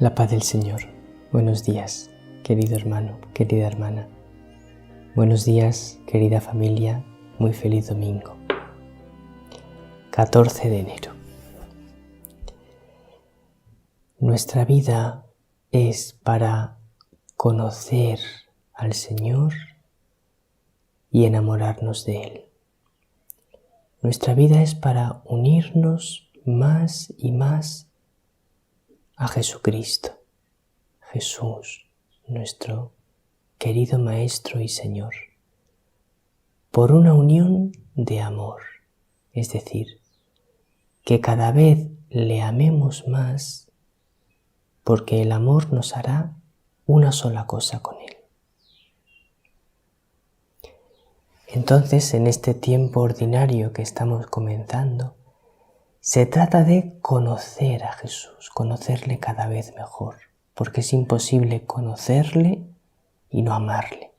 La paz del Señor. Buenos días, querido hermano, querida hermana. Buenos días, querida familia. Muy feliz domingo. 14 de enero. Nuestra vida es para conocer al Señor y enamorarnos de Él. Nuestra vida es para unirnos más y más a Jesucristo. Jesús, nuestro querido Maestro y Señor, por una unión de amor, es decir, que cada vez le amemos más porque el amor nos hará una sola cosa con Él. Entonces, en este tiempo ordinario que estamos comenzando, se trata de conocer a Jesús, conocerle cada vez mejor, porque es imposible conocerle y no amarle.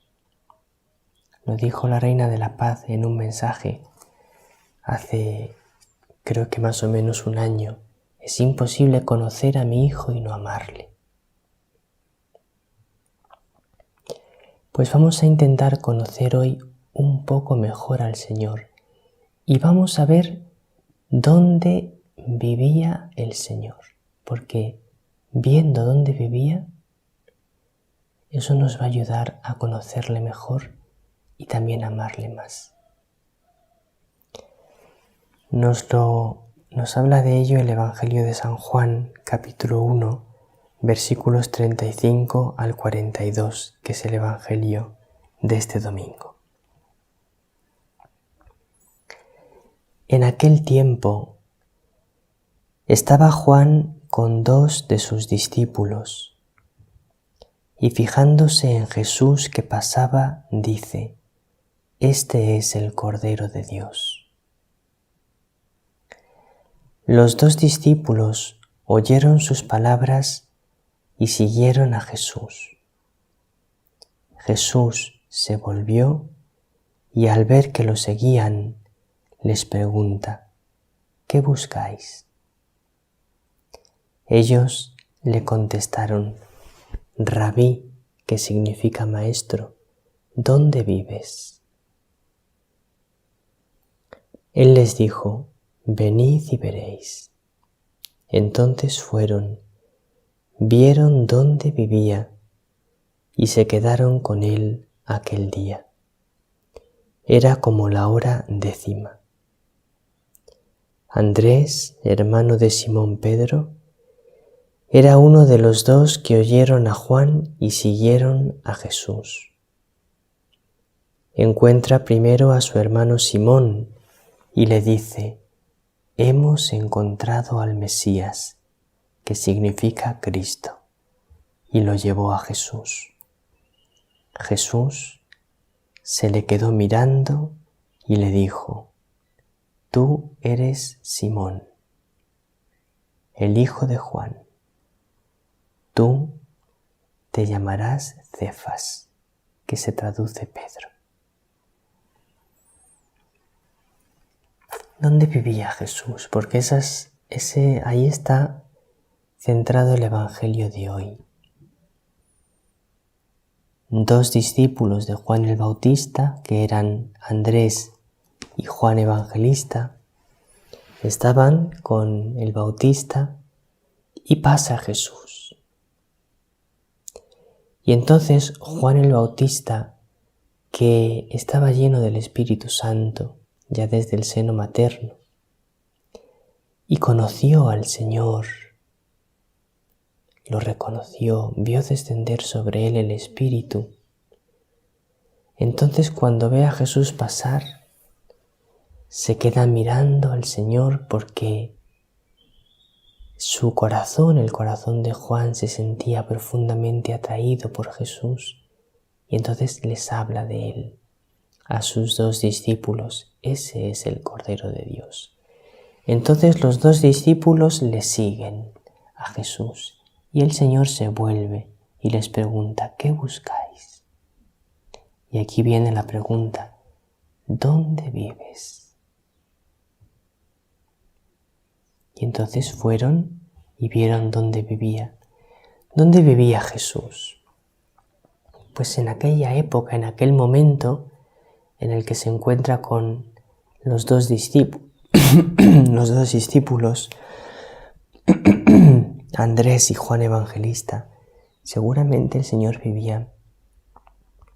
Lo dijo la Reina de la Paz en un mensaje hace, creo que más o menos un año. Es imposible conocer a mi Hijo y no amarle. Pues vamos a intentar conocer hoy un poco mejor al Señor y vamos a ver dónde vivía el Señor, porque viendo dónde vivía, eso nos va a ayudar a conocerle mejor y también a amarle más. Nos habla de ello el Evangelio de San Juan, capítulo 1, versículos 35 al 42, que es el Evangelio de este domingo. En aquel tiempo estaba Juan con 2 de sus discípulos y fijándose en Jesús que pasaba, dice: «Este es el Cordero de Dios». Los 2 discípulos oyeron sus palabras y siguieron a Jesús. Jesús se volvió y al ver que lo seguían, les pregunta: «¿Qué buscáis?». Ellos le contestaron: «Rabí», que significa maestro, «¿dónde vives?». Él les dijo: «Venid y veréis». Entonces fueron, vieron dónde vivía y se quedaron con él aquel día. Era como la hora 10. Andrés, hermano de Simón Pedro, era uno de los 2 que oyeron a Juan y siguieron a Jesús. Encuentra primero a su hermano Simón y le dice: «Hemos encontrado al Mesías», que significa Cristo, y lo llevó a Jesús. Jesús se le quedó mirando y le dijo: «Tú eres Simón, el hijo de Juan. Tú te llamarás Cefas», que se traduce Pedro. ¿Dónde vivía Jesús? Porque ahí está centrado el Evangelio de hoy. 2 discípulos de Juan el Bautista, que eran Andrés y Juan Evangelista, estaban con el Bautista y pasa Jesús. Y entonces Juan el Bautista, que estaba lleno del Espíritu Santo ya desde el seno materno, y conoció al Señor, lo reconoció, vio descender sobre él el Espíritu. Entonces, cuando ve a Jesús pasar, se queda mirando al Señor porque su corazón, el corazón de Juan, se sentía profundamente atraído por Jesús y entonces les habla de él a sus 2 discípulos: «Ese es el Cordero de Dios». Entonces los 2 discípulos le siguen a Jesús y el Señor se vuelve y les pregunta: «¿Qué buscáis?». Y aquí viene la pregunta: ¿dónde vives? Y entonces fueron y vieron dónde vivía. ¿Dónde vivía Jesús? Pues en aquella época, en aquel momento en el que se encuentra con los dos discípulos, Andrés y Juan Evangelista, seguramente el Señor vivía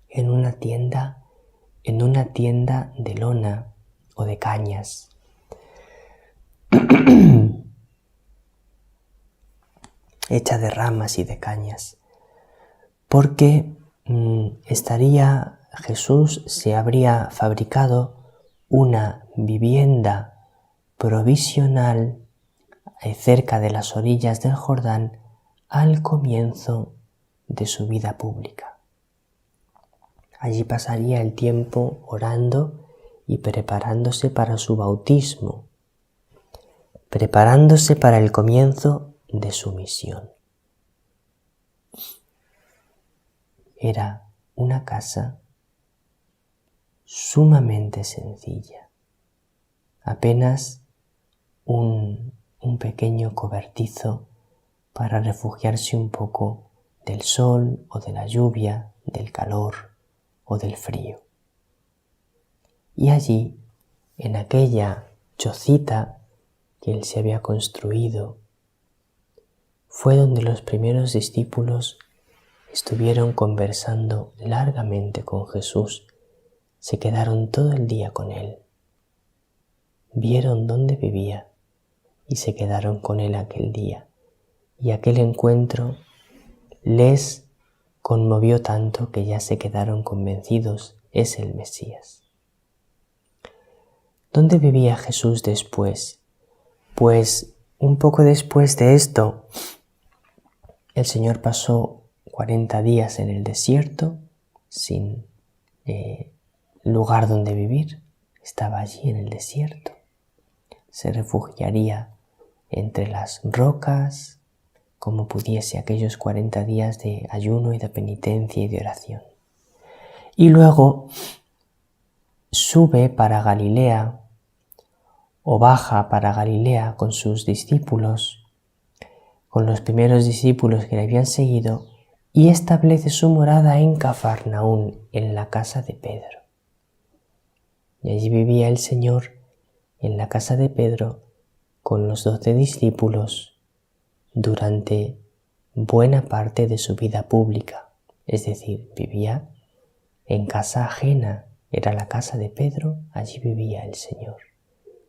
en una tienda de lona o de cañas. Hecha de ramas y de cañas, porque Jesús se habría fabricado una vivienda provisional cerca de las orillas del Jordán al comienzo de su vida pública. Allí pasaría el tiempo orando y preparándose para su bautismo, preparándose para el comienzo de su misión. Era una casa sumamente sencilla, apenas un pequeño cobertizo para refugiarse un poco del sol o de la lluvia, del calor o del frío. Y allí, en aquella chocita que él se había construido, fue donde los primeros discípulos estuvieron conversando largamente con Jesús. Se quedaron todo el día con él. Vieron dónde vivía y se quedaron con él aquel día. Y aquel encuentro les conmovió tanto que ya se quedaron convencidos, es el Mesías. ¿Dónde vivía Jesús después? Pues un poco después de esto, el Señor pasó 40 días en el desierto sin lugar donde vivir. Estaba allí en el desierto. Se refugiaría entre las rocas como pudiese aquellos 40 días de ayuno y de penitencia y de oración. Y luego sube para Galilea o baja para Galilea con sus discípulos, con los primeros discípulos que le habían seguido, y establece su morada en Cafarnaún, en la casa de Pedro. Y allí vivía el Señor en la casa de Pedro con los 12 discípulos durante buena parte de su vida pública. Es decir, vivía en casa ajena, era la casa de Pedro, allí vivía el Señor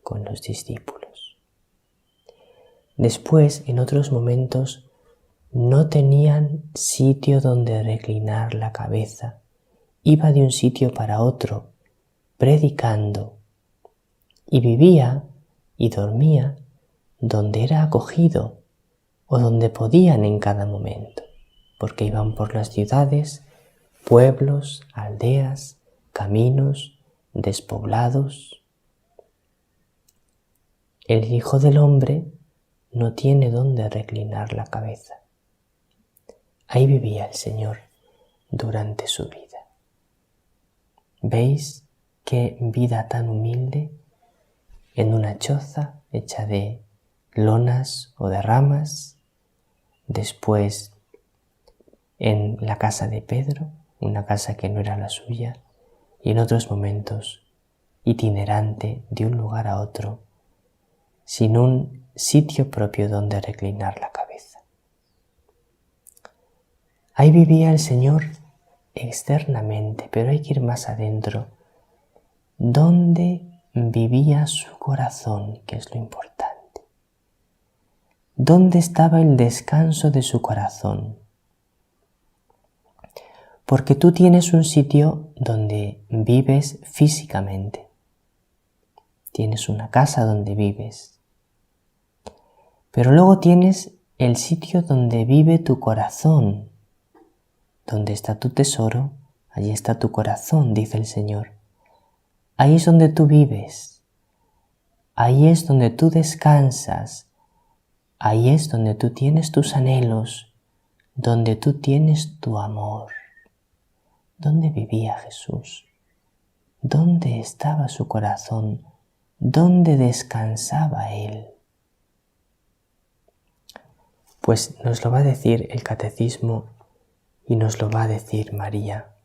con los discípulos. Después, en otros momentos, no tenían sitio donde reclinar la cabeza. Iba de un sitio para otro, predicando, y vivía y dormía donde era acogido o donde podían en cada momento, porque iban por las ciudades, pueblos, aldeas, caminos, despoblados. El Hijo del Hombre no tiene donde reclinar la cabeza. Ahí vivía el Señor durante su vida. ¿Veis qué vida tan humilde? En una choza hecha de lonas o de ramas, después en la casa de Pedro, una casa que no era la suya, y en otros momentos itinerante de un lugar a otro, sin un sitio propio donde reclinar la cabeza. Ahí vivía el Señor externamente, pero hay que ir más adentro. ¿Dónde vivía su corazón? Que es lo importante. ¿Dónde estaba el descanso de su corazón? Porque tú tienes un sitio donde vives físicamente. Tienes una casa donde vives. Pero luego tienes el sitio donde vive tu corazón. Donde está tu tesoro, allí está tu corazón, dice el Señor. Ahí es donde tú vives. Ahí es donde tú descansas. Ahí es donde tú tienes tus anhelos, donde tú tienes tu amor. ¿Dónde vivía Jesús? ¿Dónde estaba su corazón? ¿Dónde descansaba Él? Pues nos lo va a decir el Catecismo y nos lo va a decir María.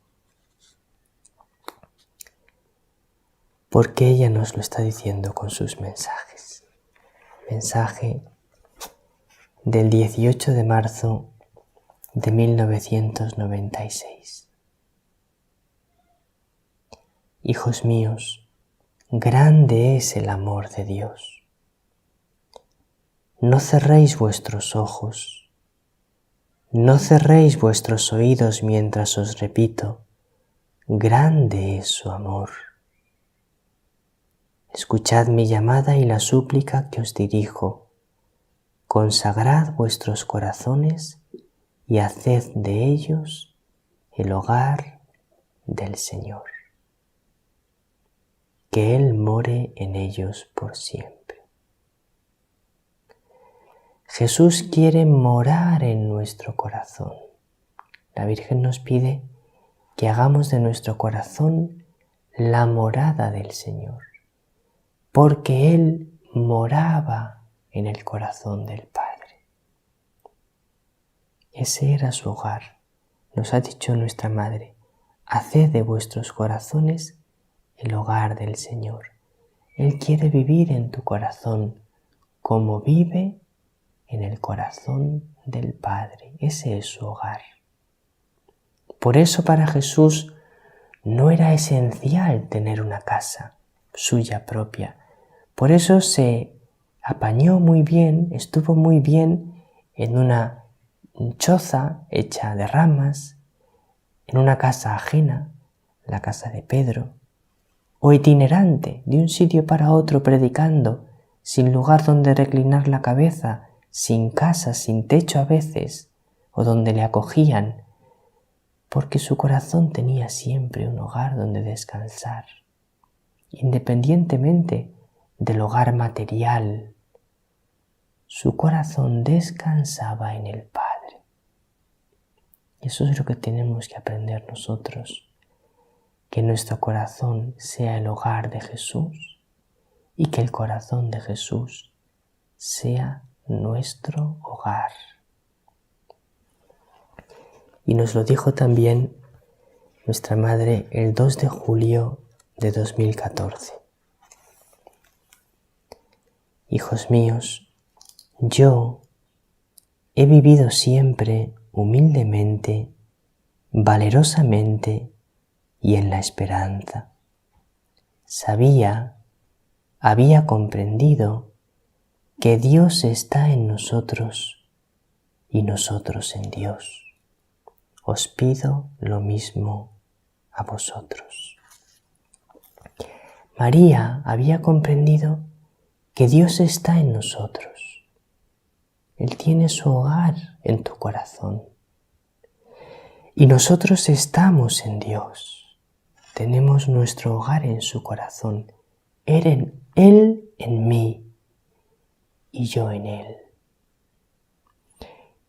Porque ella nos lo está diciendo con sus mensajes. Mensaje del 18 de marzo de 1996. Hijos míos, grande es el amor de Dios. No cerréis vuestros ojos, no cerréis vuestros oídos mientras os repito, grande es su amor. Escuchad mi llamada y la súplica que os dirijo. Consagrad vuestros corazones y haced de ellos el hogar del Señor. Que Él more en ellos por siempre. Jesús quiere morar en nuestro corazón. La Virgen nos pide que hagamos de nuestro corazón la morada del Señor, porque Él moraba en el corazón del Padre. Ese era su hogar. Nos ha dicho nuestra Madre, haced de vuestros corazones el hogar del Señor. Él quiere vivir en tu corazón como vive en el corazón del Padre. Ese es su hogar. Por eso para Jesús no era esencial tener una casa suya propia. Por eso se apañó muy bien, estuvo muy bien en una choza hecha de ramas, en una casa ajena, la casa de Pedro, o itinerante de un sitio para otro predicando, sin lugar donde reclinar la cabeza, sin casa, sin techo a veces, o donde le acogían, porque su corazón tenía siempre un hogar donde descansar, independientemente del hogar material. Su corazón descansaba en el Padre. Eso es lo que tenemos que aprender nosotros, que nuestro corazón sea el hogar de Jesús y que el corazón de Jesús sea nuestro hogar. Y nos lo dijo también nuestra Madre el 2 de julio de 2014. Hijos míos, yo he vivido siempre humildemente, valerosamente y en la esperanza. Había comprendido que Dios está en nosotros y nosotros en Dios. Os pido lo mismo a vosotros. María había comprendido que Dios está en nosotros. Él tiene su hogar en tu corazón. Y nosotros estamos en Dios. Tenemos nuestro hogar en su corazón. Él en mí y yo en Él.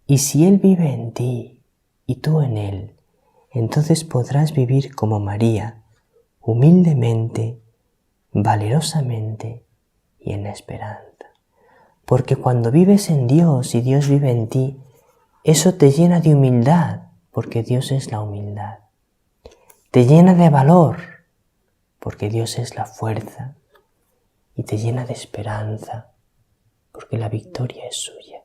Y si Él vive en ti y tú en Él, entonces podrás vivir como María, humildemente, valerosamente y en la esperanza. Porque cuando vives en Dios y Dios vive en ti, eso te llena de humildad, porque Dios es la humildad. Te llena de valor, porque Dios es la fuerza. Y te llena de esperanza, porque la victoria es suya.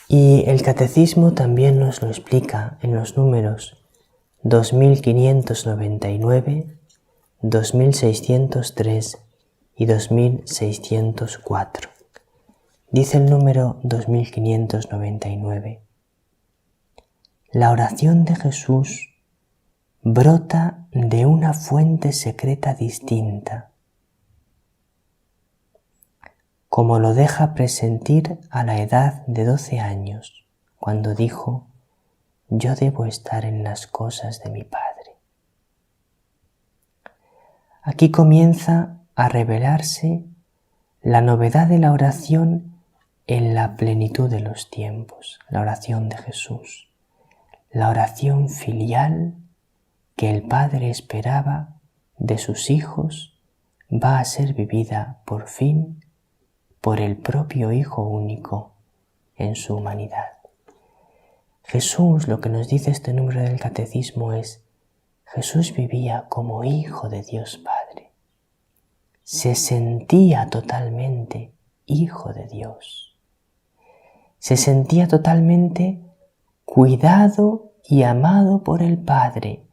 Y el Catecismo también nos lo explica en los números 2599, 2603 y 2604. Dice el número 2599. La oración de Jesús brota de una fuente secreta distinta, como lo deja presentir a la edad de 12 años, cuando dijo: yo debo estar en las cosas de mi Padre. Aquí comienza a revelarse la novedad de la oración en la plenitud de los tiempos, la oración de Jesús, la oración filial que el Padre esperaba de sus hijos va a ser vivida por fin por el propio Hijo único en su humanidad. Jesús, lo que nos dice este número del Catecismo es: Jesús vivía como Hijo de Dios Padre. Se sentía totalmente Hijo de Dios. Se sentía totalmente cuidado y amado por el Padre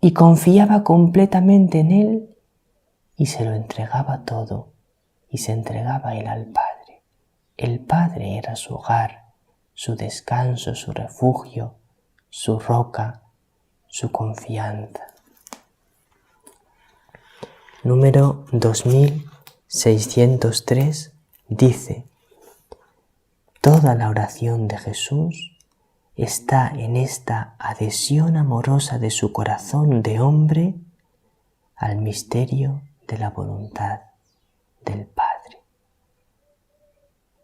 y confiaba completamente en Él y se lo entregaba todo y se entregaba Él al Padre. El Padre era su hogar, su descanso, su refugio, su roca, su confianza. Número 2603 dice: toda la oración de Jesús está en esta adhesión amorosa de su corazón de hombre al misterio de la voluntad del Padre.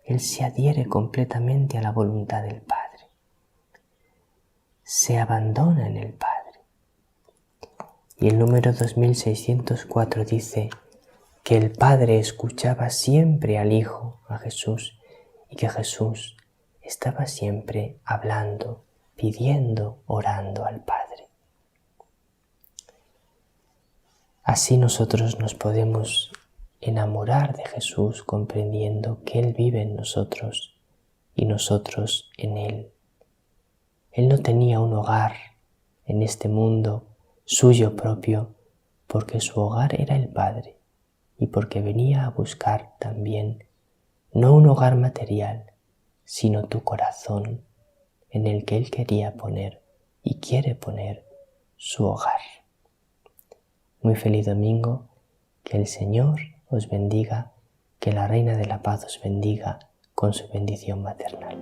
Él se adhiere completamente a la voluntad del Padre. Se abandona en el Padre. Y el número 2604 dice que el Padre escuchaba siempre al Hijo, a Jesús, y que Jesús estaba siempre hablando, pidiendo, orando al Padre. Así nosotros nos podemos enamorar de Jesús comprendiendo que Él vive en nosotros y nosotros en Él. Él no tenía un hogar en este mundo suyo propio, porque su hogar era el Padre y porque venía a buscar también no un hogar material, sino tu corazón en el que Él quería poner y quiere poner su hogar. Muy feliz domingo, que el Señor os bendiga, que la Reina de la Paz os bendiga con su bendición maternal.